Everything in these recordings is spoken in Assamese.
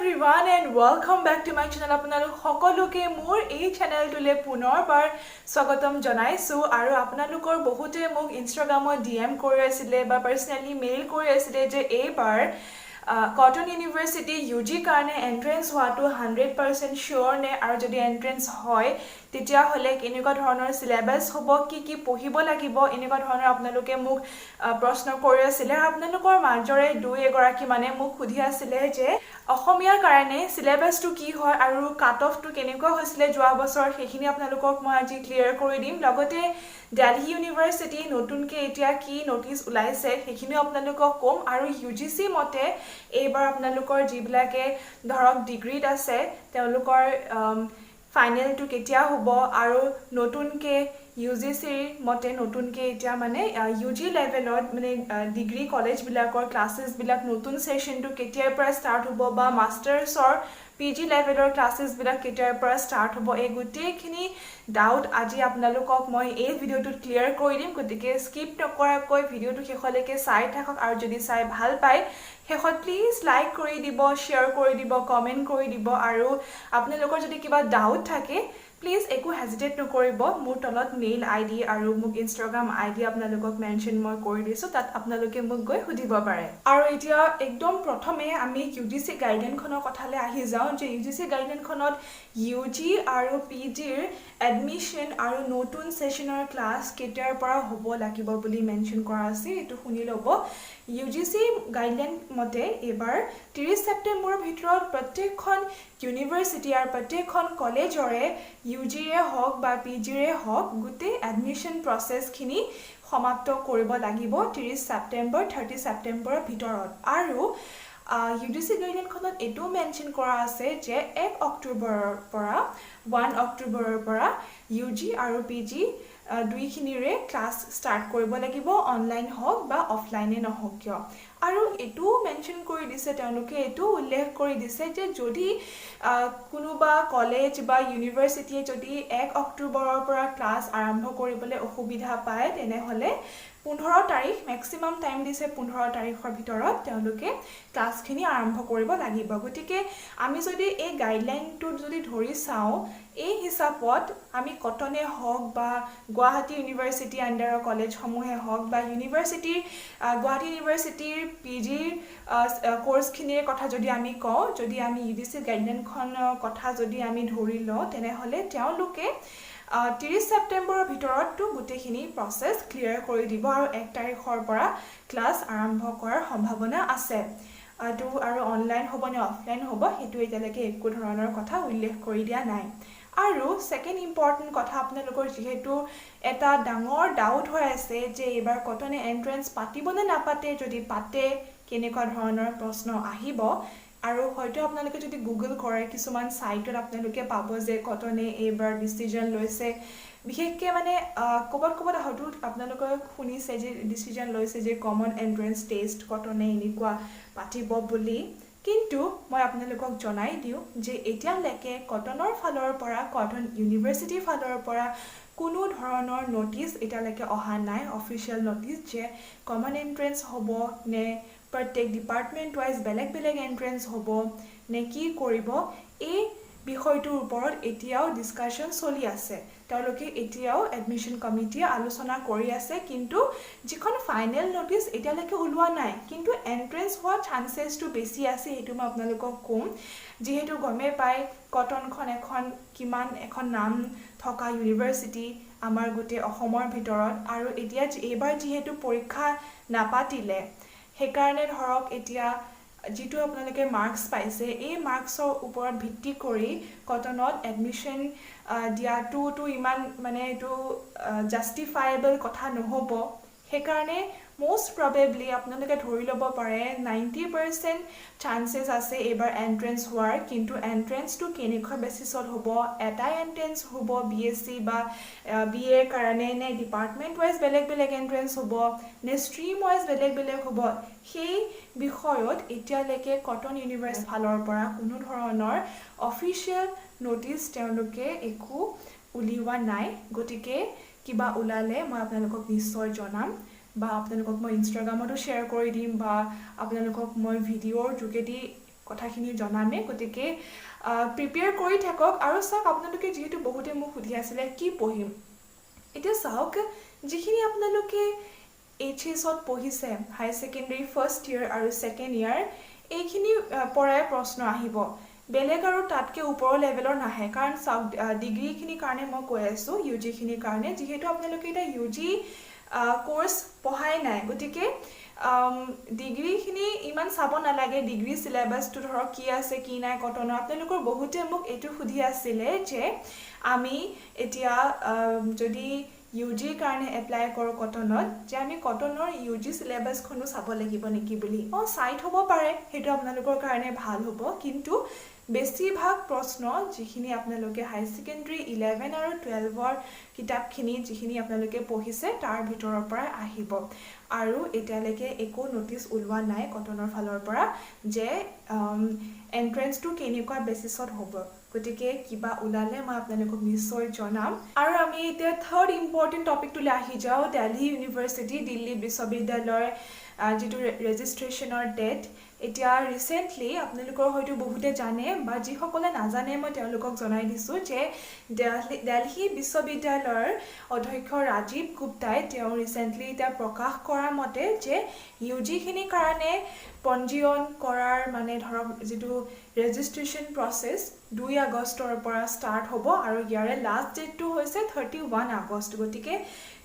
everyone and welcome back to my channel. আপোনালোক সকলোকে মোৰ এই চেনেলটোলে পুনৰবাৰ স্বাগতম জনাইছো আৰু আপোনালোকৰ বহুতে মোক ইনষ্টাগ্ৰামত DM কৰি আছিল বা পাৰ্সোনালি মেইল কৰি আছিল যে এইবাৰ কটন ইউনিভাৰ্সিটি UG কাৰণে এন্ট্ৰেন্স হোৱাটো 100% শিওৰ নে আৰু যদি এন্ট্ৰেন্স হয় তেতিয়া হলে কেনেকুৱা ধৰণৰ সিলেবাস হ'ব কি পঢ়িব লাগিব এনেকুৱা ধৰণৰ আপোনালোকে মোক প্ৰশ্ন কৰি আছিল আপোনালোকৰ মাজৰে দুই এগৰাকী মানে মোক সুধি আছিল যে অসমীয়াৰ কাৰণে সিলেবাসটো কি হয় আৰু কাট অফটো কেনেকুৱা হৈছিল যোৱা বছৰ সেইখিনি আপোনালোকক মই আজি ক্লিয়াৰ কৰি দিম লগতে দিল্লী ইউনিভাৰ্সিটি নতুনকৈ এতিয়া কি নোটিছ ওলাইছে সেইখিনি আপোনালোকক কম আৰু UGC মতে এইবাৰ আপোনালোকৰ যিবিলাকে ধৰক ডিগ্ৰীত আছে তেওঁলোকৰ ফাইনেলটো কেতিয়া হ'ব আৰু নতুনকৈ UGC মতে নতুনকৈ এতিয়া মানে UG লেভেলত মানে ডিগ্ৰী কলেজবিলাকৰ ক্লাছেছবিলাক নতুন সেশনটো কেতিয়াৰ পৰা ষ্টাৰ্ট হ'ব বা মাষ্টাৰ্ছৰ PG লেভেলৰ ক্লাছেছবিলাক কেতিয়াৰ পৰা ষ্টাৰ্ট হ'ব এই গোটেইখিনি ডাউট আজি আপোনালোকক মই এই ভিডিঅ'টোত ক্লিয়াৰ কৰি দিম গতিকে স্কিপ নকৰাকৈ ভিডিঅ'টো শেষলৈকে চাই থাকক আৰু যদি চাই ভাল পায় শেষত প্লিজ লাইক কৰি দিব শ্বেয়াৰ কৰি দিব কমেন্ট কৰি দিব আৰু আপোনালোকৰ যদি কিবা ডাউট থাকে প্লিজ একো হেজিটেট নকৰিব মোৰ তলত মেইল আইডি আৰু মোক ইনষ্টাগ্ৰাম আইডি আপোনালোকক মেনশন মই কৰি দিছো তাত আপোনালোকে মোক গৈ সুধিব পাৰে আৰু এতিয়া একদম প্ৰথমে আমি UGC গাইডলাইনখনৰ কথালে আহি যাওঁ যে UGC গাইডলাইনখনত UG আৰু PGৰ এডমিশন আৰু নতুন সেশনৰ ক্লাছ কেতিয়াৰ পৰা হ'ব লাগিব বুলি মেনশন কৰা আছে এটো শুনি লব UGC গাইডলাইন মতে এবাৰ 30 সেপ্টেম্বৰৰ ভিতৰত প্ৰত্যেকখন ইউনিভাৰ্সিটি আৰু প্ৰত্যেকখন কলেজৰে UG ৰে হওক বা PG ৰে হওক গুটে এডমিশন প্ৰসেসখিনি সমাপ্ত কৰিব লাগিব 30 সেপ্টেম্বৰ 30 সেপ্টেম্বৰৰ ভিতৰত আৰু UGC গাইডলাইনখনত এটো মেনশন কৰা আছে যে 1 অক্টোবৰৰ পৰা 1 অক্টোবৰৰ পৰা UG আৰু PG দুইখিনিৰে ক্লাছ ষ্টাৰ্ট কৰিব লাগিব অনলাইন হওক বা অফলাইনে নহওক কিয় আৰু এটো মেনশন কৰি দিছে তেওঁলোকে এটো উল্লেখ কৰি দিছে যে যদি কোনোবা কলেজ বা ইউনিভাৰ্সিটিয়ে যদি 1 অক্টোবৰৰ পৰা ক্লাছ আৰম্ভ কৰিবলৈ অসুবিধা পায় তেনেহলে 15 তাৰিখ ম্যাক্সিমাম টাইম দিছে 15 তাৰিখৰ ভিতৰত তেওঁলোকে ক্লাছখিনি আৰম্ভ কৰিব লাগিব গতিকে আমি যদি এই গাইডলাইনটো যদি ধৰি চাও এই হিচাপত আমি কটনে হওক বা গুৱাহাটী ইউনিভাৰ্সিটি আন্ডাৰৰ কলেজ সমূহে হওক বা ইউনিভাৰ্সিটিৰ গুৱাহাটী ইউনিভাৰ্সিটিৰ PG কোৰ্সখিনিৰ কথা যদি আমি কওঁ যদি আমি UGC গাইডলাইনখনৰ কথা যদি আমি ধৰি লওঁ তেনেহলে তেওঁলোকে 30 সেপ্টেম্বৰৰ ভিতৰতটো গুটেখিনি প্ৰসেস ক্লিয়াৰ কৰি দিব আৰু 1 তাৰিখৰ পৰা ক্লাছ আৰম্ভ কৰাৰ সম্ভাৱনা আছে আৰু অনলাইন হ'ব নে অফলাইন হ'ব হেতু এতিয়ালৈকে একো ধৰণৰ কথা উল্লেখ কৰি দিয়া নাই আৰু সেকেন্ড ইম্পৰ্টেন্ট কথা আপোনালোকৰ যেহেতু এটা ডাঙৰ ডাউট হৈ আছে যে এবাৰ কটনে এন্ট্ৰেন্স পাতিব নে নাপাতে যদি পাতে কেনেকুৱা ধৰণৰ প্ৰশ্ন আহিব আৰু হয়তো আপোনালোকে যদি গুগল কৰে কিছুমান সাইটত আপোনালোকে পাব যে কটনে এইবাৰ ডিসিজন লৈছে বিশেষকৈ মানে কবত হয়তো আপোনালোকে শুনিছে যে ডিসিজন লৈছে যে কমন এন্ট্ৰেন্স টেষ্ট কটনে এনেকুৱা পাতিব বুলি কিন্তু মই আপোনালোকক জনাই দিও যে এতিয়ালৈকে কটনৰ ফালৰ পৰা কটন ইউনিভাৰ্সিটিৰ ফালৰ পৰা কোনো ধৰণৰ নোটিছ এতিয়ালৈকে অহা নাই অফিচিয়েল নোটিছ যে কমন এন্ট্ৰেন্স হ'ব নে প্ৰত্যেক ডিপাৰ্টমেন্ট ওয়াইজ বেলেগ এন্ট্ৰেন্স হ'ব নে কি কৰিব এই বিষয়টোৰ ওপৰত এতিয়াও ডিসকাশন চলি আছে তেওঁলোকে এতিয়াও এডমিশন কমিটিয়ে আলোচনা কৰি আছে কিন্তু যিখন ফাইনেল নোটিছ এতিয়ালৈকে ওলোৱা নাই কিন্তু এন্ট্ৰেন্স হোৱা চান্সেছটো বেছি আছে এটো মই আপোনালোকক কম যেহেতু গমে পাই কটনখন এখন নাম থকা ইউনিভাৰ্সিটি আমাৰ গুটে অসমৰ ভিতৰত আৰু এতিয়া এইবাৰ যেহেতু পৰীক্ষা নাপাতিলে হেকাৰণে ধৰক এতিয়া যেটো আপোনালোকে মাৰ্কস পাইছে এই মাৰ্কসৰ ওপৰত ভিত্তি কৰি কটনত এডমিশন দিয়াটো ইমান মানে এটো জাস্টিফায়েবল কথা নহব হেকাৰণে most probably আপোনালোকে ধৰি ল'ব পাৰে 90% chances আছে এবাৰ এন্ট্ৰেন্স হোৱাৰ কিন্তু এন্ট্ৰেন্সটো কেনেকুৱা বেসিছত হ'ব এটা এন্ট্ৰেন্স হ'ব BSc বা BA কাৰণে নে ডিপাৰ্টমেন্ট ওয়াইজ বেলেগ এন্ট্ৰেন্স হ'ব নে ষ্ট্ৰীম ওয়াইজ বেলেগ হ'ব সেই বিষয়ত এতিয়ালৈকে কটন ইউনিভাৰ্সিটি ফালৰ পৰা কোনো ধৰণৰ অফিচিয়েল নোটিছ তেওঁলোকে একো উলিওৱা নাই গতিকে কিবা ওলালে মই আপোনালোকক নিশ্চয় জনাম বা আপোনালোকক মই ইনষ্টাগ্ৰামতো শেয়াৰ কৰি দিম বা আপোনালোকক মই ভিডিঅ'ৰ যোগেদি কথাখিনি জনামে গতিকে প্ৰিপেয়াৰ কৰি থাকক আৰু চাওক আপোনালোকে যেহেতু বহুতে মোক সুধি আছিলে কি পঢ়িম এতিয়া চাওক যিখিনি আপোনালোকে এইচএছত পঢ়িছে হাই সেকেন্ডাৰী ফাৰ্ষ্ট ইয়াৰ আৰু সেকেন্ড ইয়াৰ এইখিনি পৰাই প্ৰশ্ন আহিব বেলেগ আৰু তাতকে ওপৰৰ লেভেলৰ নাহে কাৰণ চাওক ডিগ্ৰীখিনিৰ কাৰণে মই কৈ আছো ইউজিখিনিৰ কাৰণে যেহেতু আপোনালোকে এটা ইউজি কোৰ্স পঢ়াই নাই গতিকে ডিগ্ৰীখিনি ইমান চাব নালাগে ডিগ্ৰী সিলেবাসটো ধৰক কি আছে কি নাই কটনৰ আপোনালোকৰ বহুতে মোক এইটো সুধি আছিলে যে আমি এতিয়া যদি ইউজি কাৰণে এপ্লাই কৰো কটনত যে আমি কটনৰ ইউজি সিলেবাসখনো চাব লাগিব নেকি বুলি সাইট হ'ব পাৰে হেতু আপোনালোকৰ কাৰণে ভাল হ'ব কিন্তু বেছিভাগ প্ৰশ্ন যিখিনি আপোনালোকে হাই সেকেন্ডাৰী 11 আৰু 12ৰ কিতাপখিনি যিখিনি আপোনালোকে পঢ়িছে তাৰ ভিতৰৰ পৰা আহিব আৰু এতিয়ালৈকে একো নোটিস ওলোৱা নাই কটনৰ ফালৰ পৰা যে এন্ট্ৰেন্সটো কেনেকুৱা বেসিছত হ'ব গতিকে কিবা ওলালে মই আপোনালোকক নিশ্চয় জনাম আৰু আমি এতিয়া থাৰ্ড ইম্পৰ্টেন্ট টপিকটোলৈ আহি যাও দিল্লী ইউনিভাৰ্সিটি দিল্লী বিশ্ববিদ্যালয়ৰ যেটো ৰেজিষ্ট্ৰেচনৰ ডেট এতিয়া ৰিসেন্টলি আপোনালোকৰ হয়তো বহুতে জানে বা যিসকলে নাজানে মই তেওঁলোকক জনাই দিছো যে দিল্লী বিশ্ববিদ্যালয়ৰ অধ্যক্ষ ৰাজীৱ গুপ্তাই তেওঁ ৰিসেন্টলি এটা প্ৰকাশ কৰা মতে যে ইউজি খিনিৰ কাৰণে পঞ্জীয়ন কৰাৰ মানে ধৰক যেটো ৰেজিষ্ট্ৰেচন প্ৰসেস 2 আগষ্টৰ পৰা ষ্টাৰ্ট হ'ব আৰু ইয়াৰে লাষ্ট ডেটটো হৈছে 31 আগষ্ট গতিকে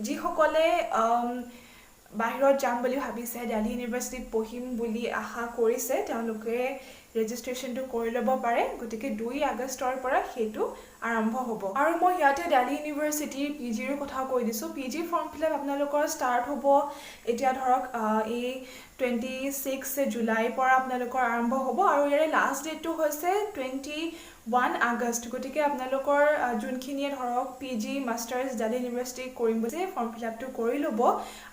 যিসকলে বাহিৰত যাম বুলি ভাবিছে দিল্লী ইউনিভাৰ্সিটিত পঢ়িম বুলি আশা কৰিছে তেওঁলোকে ৰেজিষ্ট্ৰেচনটো কৰি ল'ব পাৰে গতিকে 2 আগষ্টৰ পৰা হেতু আৰম্ভ হ'ব আৰু মই ইয়াতে দিল্লী ইউনিভাৰ্সিটিৰ পিজিৰ কথা কৈ দিছো পিজি ফৰ্ম ফিলআপ আপোনালোকৰ ষ্টাৰ্ট হ'ব এতিয়া ধৰক এই 26 জুলাই পৰা আপোনালোকৰ আৰম্ভ হ'ব আৰু ইয়াৰে লাষ্ট ডেটটো হৈছে 21 আগষ্ট গতিকে আপোনালোকৰ জুনখিনিয়ে ধৰক পিজি মাষ্টাৰ্স দিল্লী ইউনিভাৰ্সিটি কৰিম বুলি ফৰ্ম ফিলআপটো কৰি ল'ব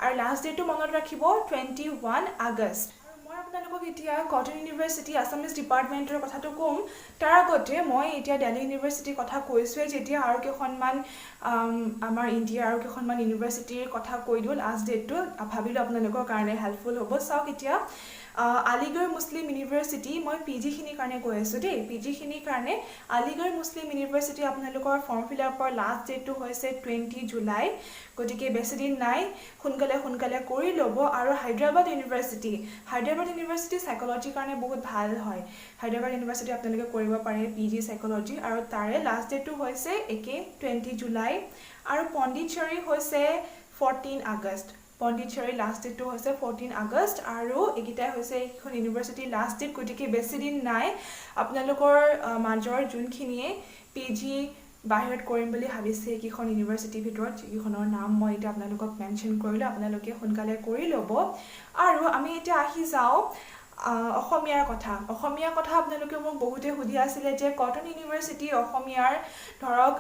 আৰু লাষ্ট ডেটটো মনত ৰাখিব 21 আগষ্ট মই আপোনালোকক এতিয়া কটন ইউনিভাৰ্সিটি আসামিজ ডিপাৰ্টমেন্টৰ কথাটো কম তাৰ আগতে মই এতিয়া দিল্লী ইউনিভাৰ্সিটিৰ কথা কৈছোৱে যেতিয়া আৰু কেখনমান আমাৰ ইণ্ডিয়াৰ আৰু কেখনমান ইউনিভাৰ্সিটিৰ কথা কৈ দিও লাষ্ট ডেটটো ভাবিলো আপোনালোকৰ কাৰণে হেল্পফুল হ'ব চাওক এতিয়া আলিগড় মুছলিম ইউনিভাৰ্সিটি মই পিজি খিনিৰ কাৰণে কৈ আছো দেই পিজি খিনিৰ কাৰণে আলিগড় মুছলিম ইউনিভাৰ্সিটি আপোনালোকৰ ফৰ্ম ফিলআপৰ লাষ্ট ডেটটো হৈছে 20 জুলাই গতিকে বেছি দিন নাই সোনকালে কৰি ল'ব আৰু হায়দৰাবাদ ইউনিভাৰ্সিটি সাইকোলজিৰ কাৰণে বহুত ভাল হয় হায়দৰাবাদ ইউনিভাৰ্সিটি আপোনালোকে কৰিব পাৰে পিজি সাইকোলজি আৰু তাৰে লাষ্ট ডেটটো হৈছে একে 20 জুলাই আৰু পণ্ডিচেৰী হৈছে 14 আগষ্ট পণ্ডিচেৰী লাষ্ট ডেটটো হৈছে 14 আগষ্ট আৰু একিটা হৈছে এখন ইউনিভাৰ্সিটি লাষ্ট ডেট গতিকে বেছি দিন নাই আপোনালোকৰ মাজৰ জুনখিনিয়ে পিজি বাহিৰত কৰিম বুলি ভাবিছে কিখন ইউনিভাৰ্সিটিৰ ভিতৰত যিখনৰ নাম মই এটা আপোনালোকক মেনশন কৰিলো আপোনালোকে সোনকালে কৰি ল'ব আৰু আমি এটা আহি যাও অসমীয়াৰ কথা আপোনালোকে মোক বহুতে সুধি আছিলে যে কটন ইউনিভাৰ্সিটি অসমীয়াৰ ধৰক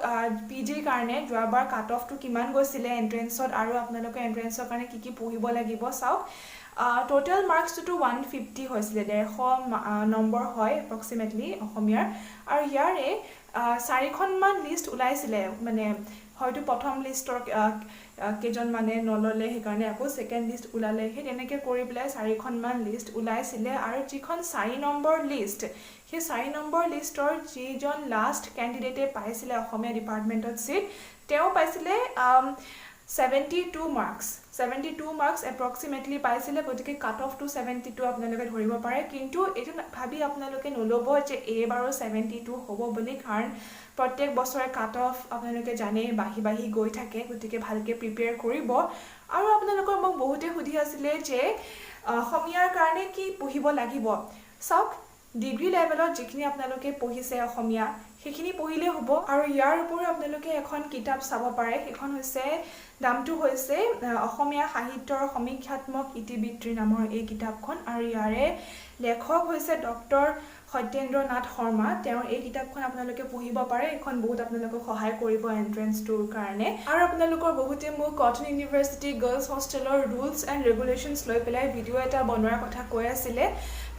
পিজিৰ কাৰণে যোৱাবাৰ কাট অফটো কিমান গৈছিলে এন্ট্ৰেন্সত আৰু আপোনালোকে এন্ট্ৰেন্সৰ কাৰণে কি পঢ়িব লাগিব চাওক টোটাল মাৰ্কসটো 150 হৈছিলে 150 নম্বৰ হয় এপ্ৰক্সিমেটলি অসমীয়াৰ আৰু ইয়াৰে 4খনমান লিষ্ট ওলাইছিলে মানে হয়তো প্ৰথম লিষ্টৰ কেজন মানে নললে হেকাৰণে আকৌ সেকেন্ড লিষ্ট ওলালে হে তেনেকে কৰি পেলাই 4খনমান লিষ্ট ওলাইছিলে আৰু যিখন 4 নম্বৰ লিষ্ট সেই 4 নম্বৰ লিষ্টৰ যিজন লাষ্ট ক্যান্ডিডেটে পাইছিলে অসমীয়া ডিপাৰ্টমেন্টত সিট তেওঁ পাইছিলে 72 মাৰ্কস এপ্ৰক্সিমেটলি পাইছিলে গতিকে কাট অফ টু 72 আপোনালোকে ধৰিব পাৰে কিন্তু এটো ভাবি আপোনালোকে নলব যে এবাৰো 72 হ'ব বুলি কাৰণ প্ৰত্যেক বছৰে কাট অফ আপোনালোকে জানে বাহি গৈ থাকে গতিকে ভালকে প্ৰিপেয়াৰ কৰিব আৰু আপোনালোকৰ মোক বহুতে সুধি আছিলে যে অসমীয়াৰ কাৰণে কি পঢ়িব লাগিব চাওক ডিগ্ৰী লেভেলত যিখিনি আপোনালোকে পঢ়িছে অসমীয়া সেইখিনি পঢ়িলে হ'ব আৰু ইয়াৰ ওপৰত আপোনালোকে এখন কিতাপ চাব পাৰে সেইখন হৈছে নামটো হৈছে অসমীয়া সাহিত্যৰ সমীক্ষাত্মক ইতিবৃত্তি নামৰ এই কিতাপখন আৰু ইয়াৰে লেখক হৈছে ডক্টৰ সত্যেন্দ্ৰনাথ শৰ্মা তেওঁৰ এই কিতাপখন আপোনালোকে পঢ়িব পাৰে এখন বহুত আপোনালোকক সহায় কৰিব এন্ট্ৰেন্সটোৰ কাৰণে আৰু আপোনালোকৰ বহুতে মোক কটন ইউনিভাৰ্সিটি গাৰ্লছ হোষ্টেলৰ ৰুলছ এণ্ড ৰেগুলেশনছ লৈ পেলাই ভিডিও এটা বনোৱাৰ কথা কৈ আছিলে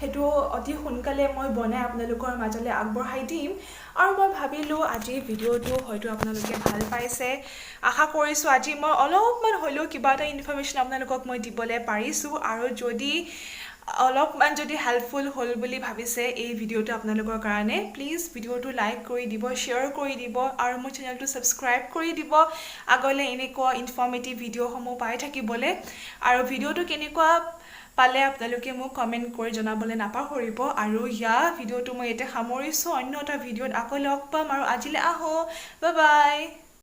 হেতু অতি সোনকালে মই বনাই আপোনালোকৰ মাজলৈ আগবঢ়াই দিম আৰু মই ভাবিলো আজি ভিডিওটো হয়তো আপোনালোকে ভাল পাইছে আশা কৰিছো আজি মই অলপমান হলেও কিবা এটা ইনফৰমেশন আপোনালোকক মই দিবলৈ পাৰিছো আৰু যদি অলপমান যদি হেল্পফুল হ'ল বুলি ভাবিছে এই ভিডিঅ'টো আপোনালোকৰ কাৰণে প্লিজ ভিডিঅ'টো লাইক কৰি দিব শ্বেয়াৰ কৰি দিব আৰু মোৰ চেনেলটো ছাবস্ক্ৰাইব কৰি দিব আগলৈ এনেকুৱা ইনফৰ্মেটিভ ভিডিঅ'সমূহ পাই থাকিবলৈ আৰু ভিডিঅ'টো কেনেকুৱা পালে আপোনালোকে মোক কমেণ্ট কৰি জনাবলৈ নাপাহৰিব আৰু ভিডিঅ'টো মই ইয়াতে সামৰিছোঁ অন্য এটা ভিডিঅ'ত আকৌ লগ পাম আৰু আজিলৈ আহোঁ বাই বাই